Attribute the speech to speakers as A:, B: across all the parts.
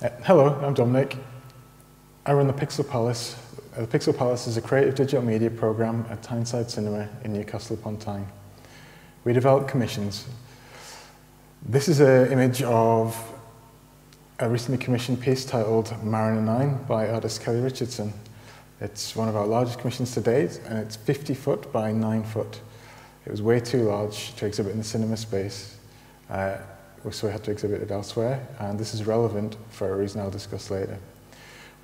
A: Hello, I'm Dominic. I run the Pixel Palace. The Pixel Palace is a creative digital media program at Tyneside Cinema in Newcastle upon Tyne. We develop commissions. This is an image of a recently commissioned piece titled Mariner 9 by artist Kelly Richardson. It's one of our largest commissions to date, and it's 50 foot by 9 foot. It was way too large to exhibit in the cinema space, so we had to exhibit it elsewhere, and this is relevant for a reason I'll discuss later.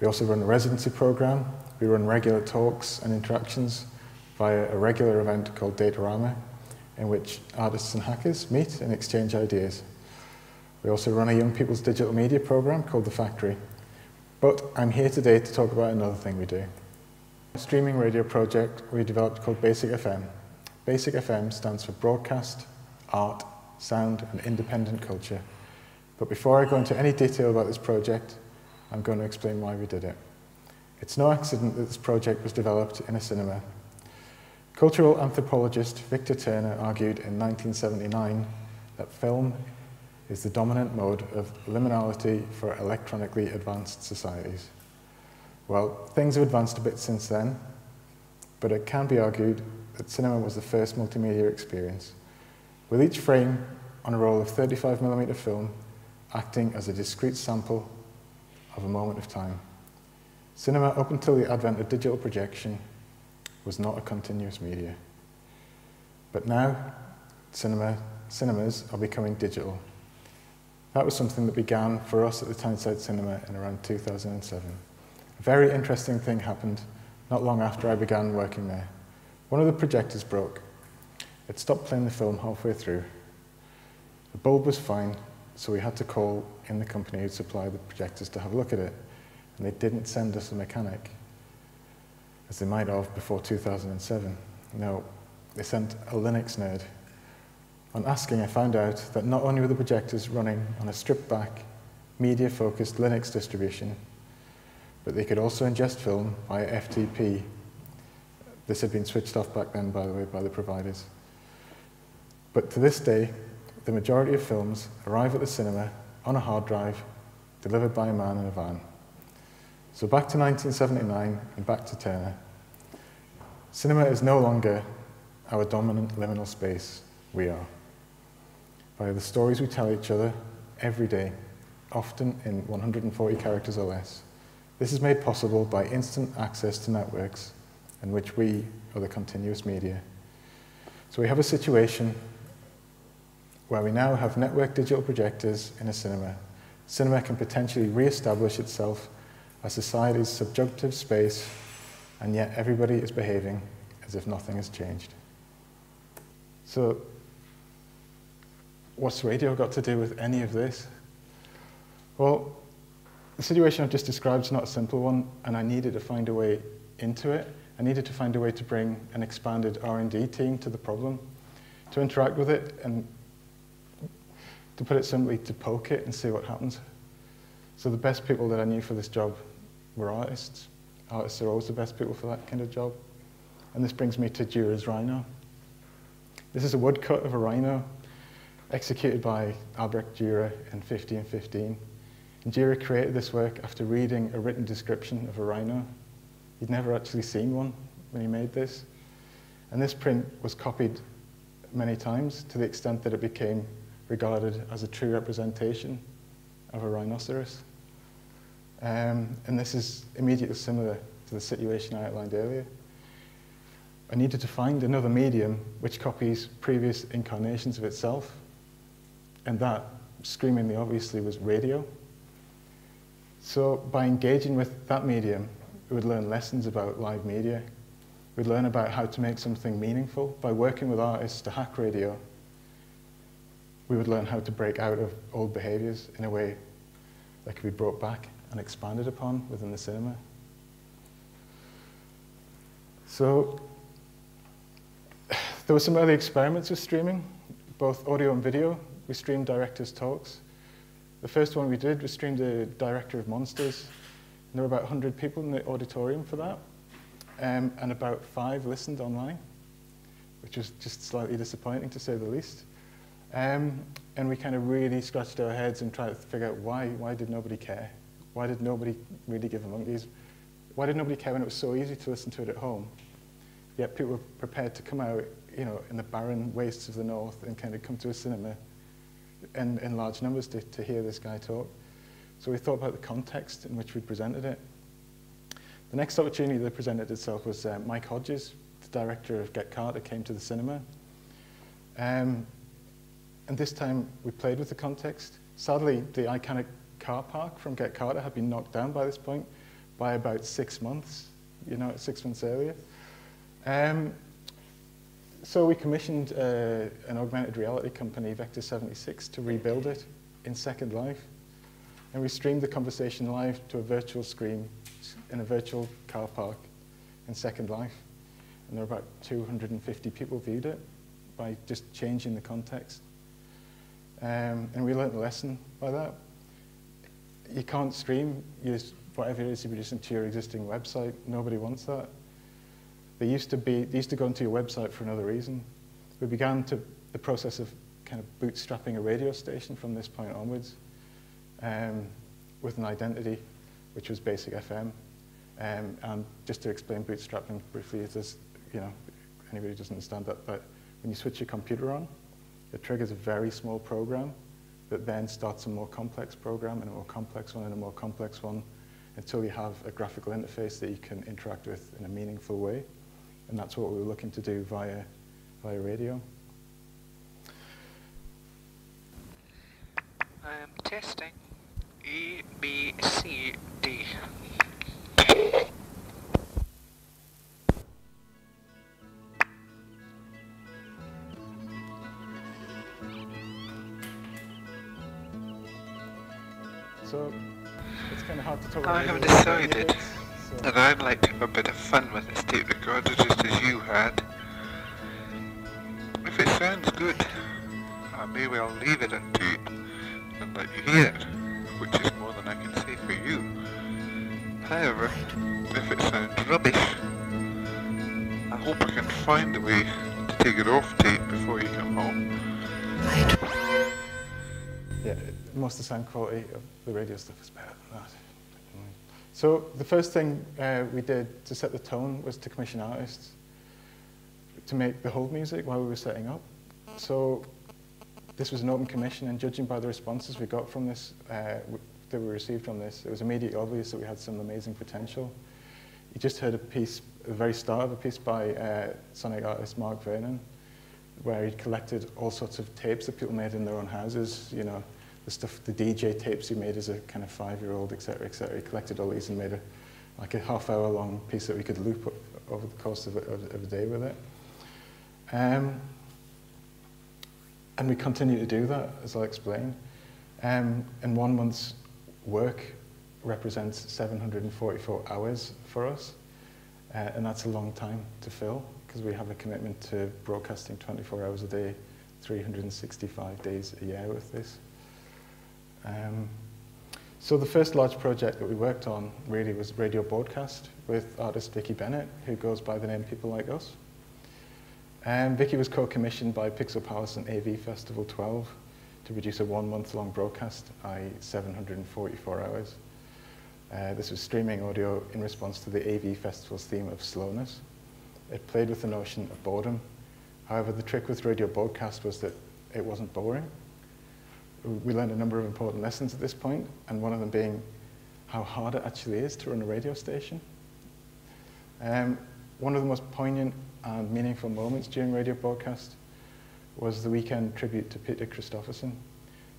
A: We also run a residency program. We run regular talks and interactions via a regular event called Datorama, in which artists and hackers meet and exchange ideas. We also run a young people's digital media program called The Factory. But I'm here today to talk about another thing we do. A streaming radio project we developed called Basic FM. Basic FM stands for Broadcast, Art, Sound and Independent Culture. But before I go into any detail about this project, I'm going to explain why we did it. It's no accident that this project was developed in a cinema. Cultural anthropologist Victor Turner argued in 1979 that film is the dominant mode of liminality for electronically advanced societies. Well, things have advanced a bit since then, but it can be argued that cinema was the first multimedia experience, with each frame on a roll of 35mm film acting as a discrete sample of a moment of time. Cinema, up until the advent of digital projection, was not a continuous media. But now, cinemas are becoming digital. That was something that began for us at the Tyneside Cinema in around 2007. A very interesting thing happened not long after I began working there. One of the projectors broke. It stopped playing the film halfway through. The bulb was fine, so we had to call in the company who supplied the projectors to have a look at it. And they didn't send us a mechanic, as they might have before 2007. No, they sent a Linux nerd. On asking, I found out that not only were the projectors running on a stripped-back, media-focused Linux distribution, but they could also ingest film via FTP. This had been switched off back then, by the way, by the providers. But to this day, the majority of films arrive at the cinema on a hard drive, delivered by a man in a van. So back to 1979 and back to Turner. Cinema is no longer our dominant liminal space. We are. Via the stories we tell each other every day, often in 140 characters or less. This is made possible by instant access to networks in which we are the continuous media. So we have a situation where we now have network digital projectors in a cinema. Cinema can potentially re-establish itself as society's subjunctive space, and yet everybody is behaving as if nothing has changed. So, what's radio got to do with any of this? Well, the situation I've just described is not a simple one, and I needed to find a way into it. I needed to find a way to bring an expanded R&D team to the problem, to interact with it, and to put it simply, to poke it and see what happens. So the best people that I knew for this job were artists. Artists are always the best people for that kind of job. And this brings me to Dürer's Rhino. This is a woodcut of a rhino executed by Albrecht Dürer in 1515. And Dürer created this work after reading a written description of a rhino. He'd never actually seen one when he made this. And this print was copied many times to the extent that it became regarded as a true representation of a rhinoceros. And this is immediately similar to the situation I outlined earlier. I needed to find another medium which copies previous incarnations of itself, and that, screamingly obviously, was radio. So by engaging with that medium, we would learn lessons about live media. We'd learn about how to make something meaningful. By working with artists to hack radio, we would learn how to break out of old behaviors in a way that could be brought back and expanded upon within the cinema. So there were some early experiments with streaming, both audio and video. We streamed directors' talks. The first one we did, we streamed a director of Monsters. And there were about 100 people in the auditorium for that, and about 5 listened online, which was just slightly disappointing to say the least. And we kind of really scratched our heads and tried to figure out why did nobody care? Why did nobody really give a monkeys? Why did nobody care when it was so easy to listen to it at home? Yet people were prepared to come out, you know, in the barren wastes of the north and kind of come to a cinema in large numbers to hear this guy talk. So we thought about the context in which we presented it. The next opportunity that presented itself was Mike Hodges, the director of Get Carter, came to the cinema. And this time we played with the context. Sadly, the iconic car park from Get Carter had been knocked down by this point by about 6 months, you know, 6 months earlier. So we commissioned an augmented reality company, Vector 76, to rebuild it in Second Life. And we streamed the conversation live to a virtual screen in a virtual car park in Second Life. And there were about 250 people viewed it by just changing the context. And we learned a lesson by that. You can't stream whatever it is you're producing to your existing website. Nobody wants that. They used to go into your website for another reason. We began the process of kind of bootstrapping a radio station from this point onwards, with an identity, which was Basic FM. And just to explain bootstrapping briefly, it is, you know, anybody who doesn't understand that, but when you switch your computer on, it triggers a very small program that then starts a more complex program and a more complex one and a more complex one until you have a graphical interface that you can interact with in a meaningful way. And that's what we were looking to do via radio.
B: I am testing A, B, C, D.
A: So it's kind of hard to talk
B: I
A: about.
B: have decided that I'd like to have a bit of fun with this tape recorder just as you had. If it sounds good, maybe I'll leave it on tape and let you hear it, which is more than I can say for you. However, if it sounds rubbish, I hope I can find a way to take it off tape before you come home.
A: Yeah, most of the sound quality of the radio stuff is better than that. So the first thing we did to set the tone was to commission artists to make the hold music while we were setting up. So this was an open commission, and judging by the responses we got from this, that we received from this, it was immediately obvious that we had some amazing potential. You just heard a piece, the very start of a piece by sonic artist Mark Vernon, where he'd collected all sorts of tapes that people made in their own houses, you know, the stuff, the DJ tapes he made as a kind of 5-year-old, etc., etc. He collected all these and made like a half-hour-long piece that we could loop over the course of a day with it. And we continue to do that, as I'll explain. And 1 month's work represents 744 hours for us, and that's a long time to fill, because we have a commitment to broadcasting 24 hours a day, 365 days a year with this. So the first large project that we worked on really was radio broadcast with artist Vicky Bennett, who goes by the name People Like Us. Vicky was co-commissioned by Pixel Palace and AV Festival 12 to produce a 1-month-long broadcast, i.e. 744 hours. This was streaming audio in response to the AV Festival's theme of slowness. It played with the notion of boredom. However, the trick with radio broadcast was that it wasn't boring. We learned a number of important lessons at this point, and one of them being how hard it actually is to run a radio station. One of the most poignant and meaningful moments during radio broadcast was the weekend tribute to Peter Christopherson.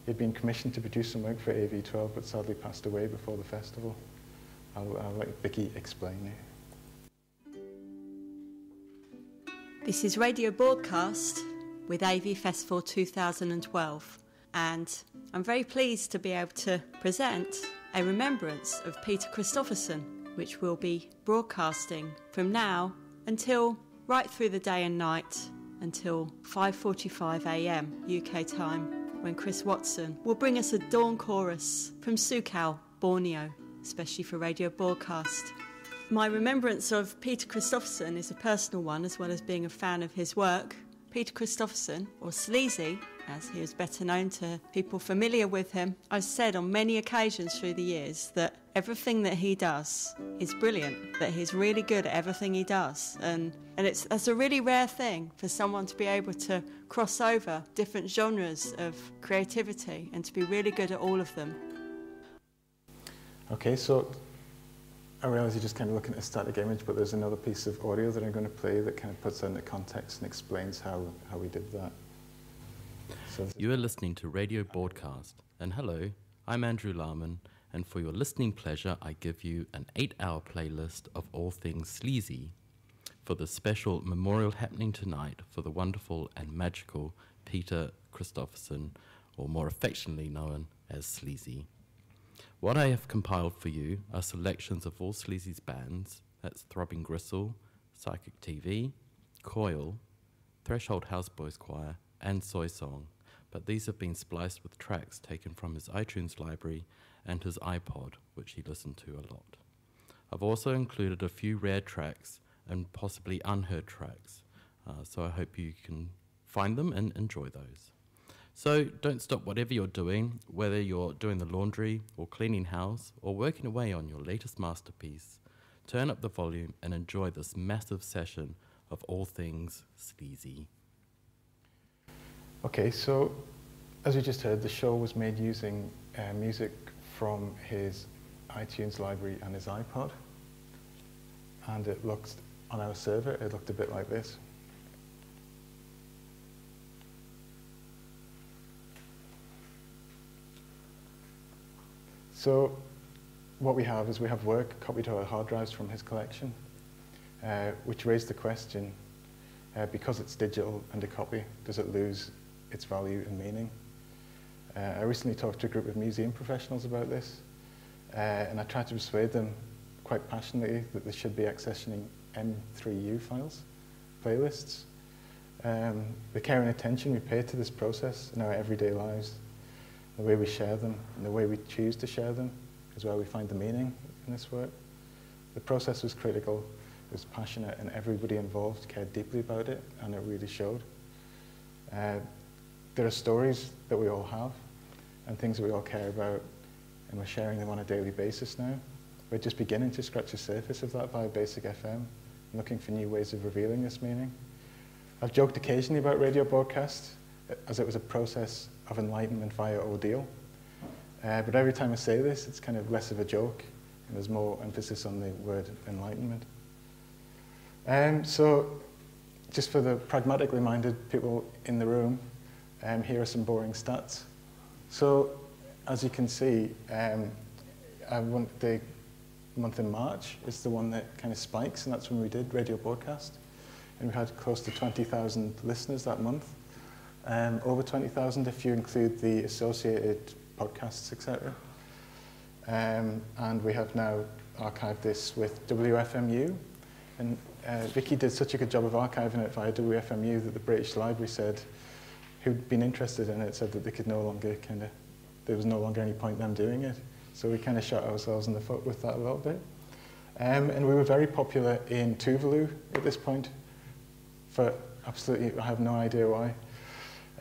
A: He'd been commissioned to produce some work for AV12, but sadly passed away before the festival. I'll let Vicky explain it.
C: This is Radio Broadcast with AV Festival 2012, and I'm very pleased to be able to present a remembrance of Peter Christopherson, which will be broadcasting from now until right through the day and night until 5:45 a.m. UK time, when Chris Watson will bring us a dawn chorus from Sukal, Borneo, especially for Radio Broadcast. My remembrance of Peter Christopherson is a personal one, as well as being a fan of his work. Peter Christopherson, or Sleazy, as he is better known to people familiar with him. I've said on many occasions through the years that everything that he does is brilliant, that he's really good at everything he does. And that's a really rare thing for someone to be able to cross over different genres of creativity and to be really good at all of them.
A: Okay, so I realise you're just kind of looking at a static image, but there's another piece of audio that I'm going to play that kind of puts that into context and explains how we did that. So
D: you are listening to Radio Broadcast, and hello, I'm Andrew Larman, and for your listening pleasure, I give you an 8-hour playlist of all things sleazy for the special memorial happening tonight for the wonderful and magical Peter Christopherson, or more affectionately known as Sleazy. What I have compiled for you are selections of all Sleazy's bands, that's Throbbing Gristle, Psychic TV, Coil, Threshold Houseboys Choir, and Soy Song, but these have been spliced with tracks taken from his iTunes library and his iPod, which he listened to a lot. I've also included a few rare tracks and possibly unheard tracks, so I hope you can find them and enjoy those. So don't stop whatever you're doing, whether you're doing the laundry or cleaning house or working away on your latest masterpiece. Turn up the volume and enjoy this massive session of all things sleazy.
A: Okay, so as we just heard, the show was made using music from his iTunes library and his iPod. And it looked, on our server, it looked a bit like this. So what we have is we have work copied to our hard drives from his collection, which raised the question, because it's digital and a copy, does it lose its value and meaning? I recently talked to a group of museum professionals about this, and I tried to persuade them quite passionately that they should be accessing M3U files, playlists. The care and attention we pay to this process in our everyday lives, the way we share them, and the way we choose to share them is where we find the meaning in this work. The process was critical, it was passionate, and everybody involved cared deeply about it, and it really showed. There are stories that we all have, and things that we all care about, and we're sharing them on a daily basis now. We're just beginning to scratch the surface of that via Basic FM, looking for new ways of revealing this meaning. I've joked occasionally about radio broadcast, as it was a process of enlightenment via ordeal. But every time I say this, it's kind of less of a joke, and there's more emphasis on the word enlightenment. So, just for the pragmatically minded people in the room, here are some boring stats. So, as you can see, the month in March is the one that kind of spikes, and that's when we did radio broadcast. And we had close to 20,000 listeners that month. Over 20,000 if you include the associated podcasts, etc. And we have now archived this with WFMU. And Vicky did such a good job of archiving it via WFMU that the British Library said, who'd been interested in it, said that they could no longer there was no longer any point them doing it. So we kind of shot ourselves in the foot with that a little bit. And we were very popular in Tuvalu at this point, for absolutely, I have no idea why.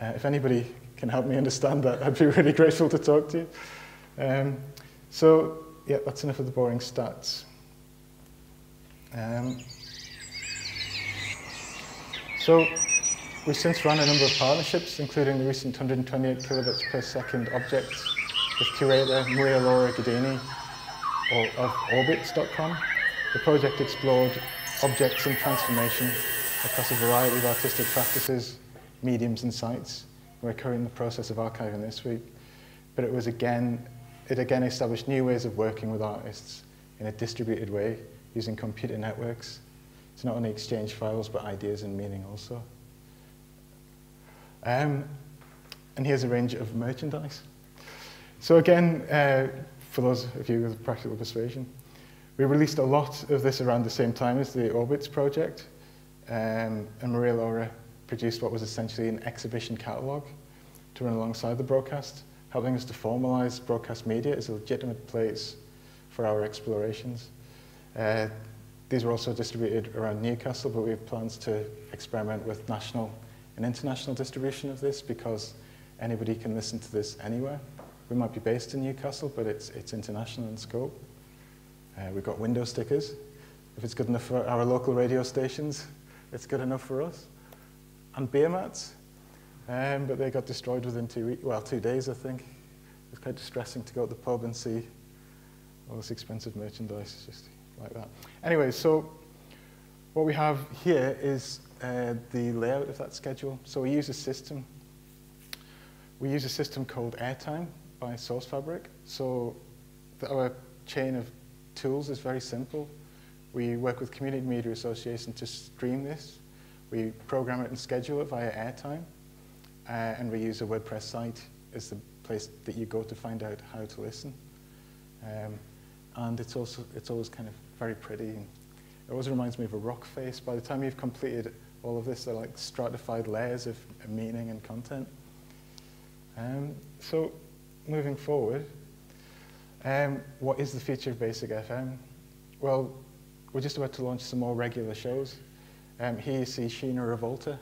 A: If anybody can help me understand that, I'd be really grateful to talk to you. So, yeah, that's enough of the boring stats. So, we've since run a number of partnerships, including the recent 128 kilobits per second objects with curator Maria Laura Gadini of Orbits.com. The project explored objects in transformation across a variety of artistic practices, mediums and sites. We're currently in the process of archiving this week. But it again established new ways of working with artists in a distributed way, using computer networks to not only exchange files, but ideas and meaning also. And here's a range of merchandise. So again, for those of you with practical persuasion, we released a lot of this around the same time as the Orbits project, and Maria Laura produced what was essentially an exhibition catalogue to run alongside the broadcast, helping us to formalize broadcast media as a legitimate place for our explorations. These were also distributed around Newcastle, but we have plans to experiment with national and international distribution of this because anybody can listen to this anywhere. We might be based in Newcastle, but it's international in scope. We've got window stickers. If it's good enough for our local radio stations, it's good enough for us. And beer mats, but they got destroyed within 2 days, I think. It's quite distressing to go to the pub and see all this expensive merchandise just like that. Anyway, so what we have here is the layout of that schedule. So we use a system. We use a system called Airtime by Source Fabric. So our chain of tools is very simple. We work with Community Media Association to stream this. We program it and schedule it via Airtime. And we use a WordPress site as the place that you go to find out how to listen. And it's always kind of very pretty. And it always reminds me of a rock face. By the time you've completed all of this, they're like stratified layers of meaning and content. So moving forward, what is the future of Basic FM? Well, we're just about to launch some more regular shows. Here you see Sheena Revolta,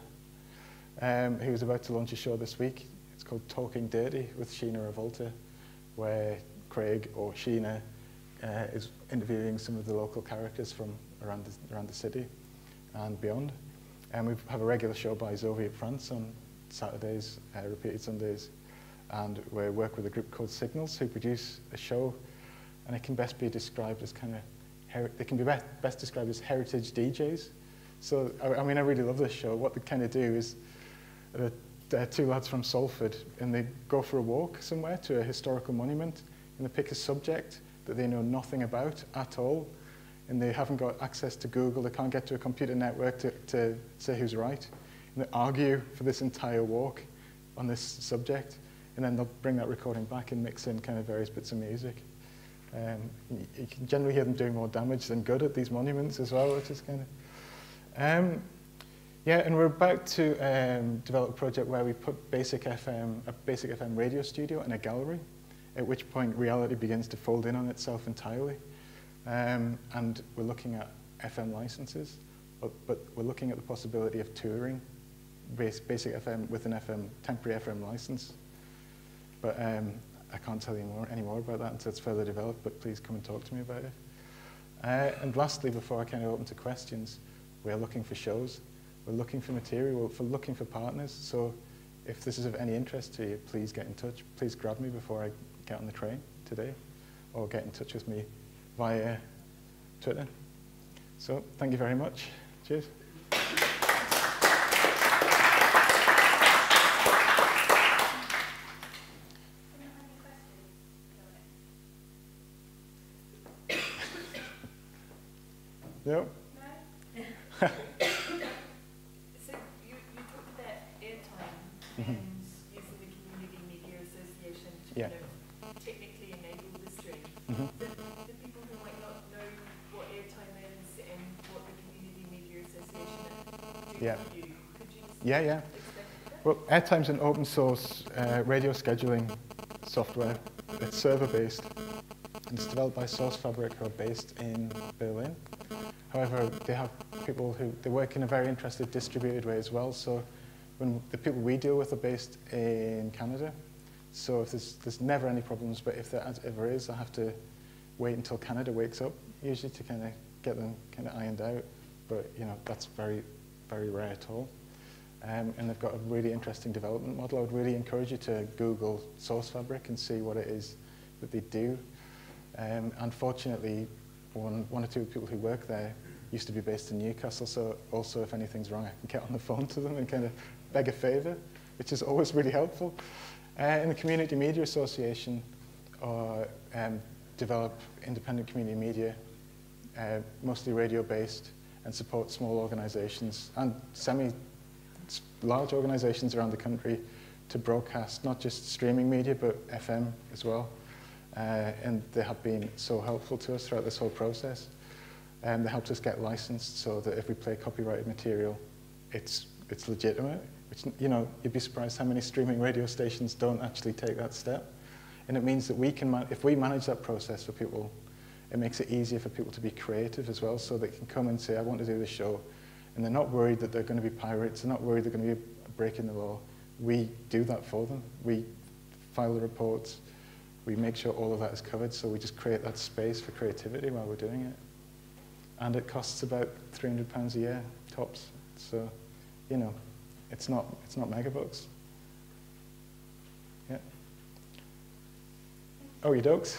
A: who's about to launch a show this week. It's called Talking Dirty with Sheena Revolta, where Craig or Sheena is interviewing some of the local characters from around the city and beyond. And we have a regular show by Zoviet France on Saturdays, repeated Sundays. And we work with a group called Signals, who produce a show, and it can best be described as they can be best described as heritage DJs. So, I mean, I really love this show. What they kind of do is, they're two lads from Salford, and they go for a walk somewhere to a historical monument, and they pick a subject that they know nothing about at all, and they haven't got access to Google, they can't get to a computer network to say who's right, and they argue for this entire walk on this subject, and then they'll bring that recording back and mix in kind of various bits of music. You can generally hear them doing more damage than good at these monuments as well, which is kind of... yeah, and we're about to develop a project where we put a Basic FM radio studio in a gallery, at which point reality begins to fold in on itself entirely. And we're looking at FM licenses, but we're looking at the possibility of touring Basic FM with an temporary FM license. But I can't tell you any more about that until it's further developed, but please come and talk to me about it. And lastly, before I kind of open to questions, we're looking for shows. We're looking for material, we're looking for partners. So if this is of any interest to you, please get in touch. Please grab me before I get on the train today, or get in touch with me via Twitter. So thank you very much. Cheers. Yep.
E: No? So you talked about Airtime and using the Community Media Association to kind of technically enable the stream. The people who might not know what Airtime is and what the Community Media Association do for you, could you just explain that?
A: Well, Airtime's an open source radio scheduling software. It's server based. It's developed by Source Fabric, who are based in Berlin. However, they have people they work in a very interesting distributed way as well. So when the people we deal with are based in Canada, so if there's never any problems, but if there ever is, I have to wait until Canada wakes up, usually to kind of get them kind of ironed out. But that's very, very rare at all. And they've got a really interesting development model. I would really encourage you to Google Source Fabric and see what it is that they do. Unfortunately, one or two people who work there used to be based in Newcastle, so also if anything's wrong, I can get on the phone to them and kind of beg a favour, which is always really helpful. In the Community Media Association, develop independent community media, mostly radio-based, and support small organisations and semi-large organisations around the country to broadcast not just streaming media, but FM as well. And they have been so helpful to us throughout this whole process. They helped us get licensed so that if we play copyrighted material, it's legitimate. Which, you'd be surprised how many streaming radio stations don't actually take that step. And it means that if we manage that process for people, it makes it easier for people to be creative as well, so they can come and say, I want to do this show. And they're not worried that they're going to be pirates, they're not worried they're going to be breaking the law. we do that for them. We file the reports, we make sure all of that is covered, so we just create that space for creativity while we're doing it. And it costs about £300 a year, tops. So, you know, it's not megabucks. Yeah. Oh, you dokes?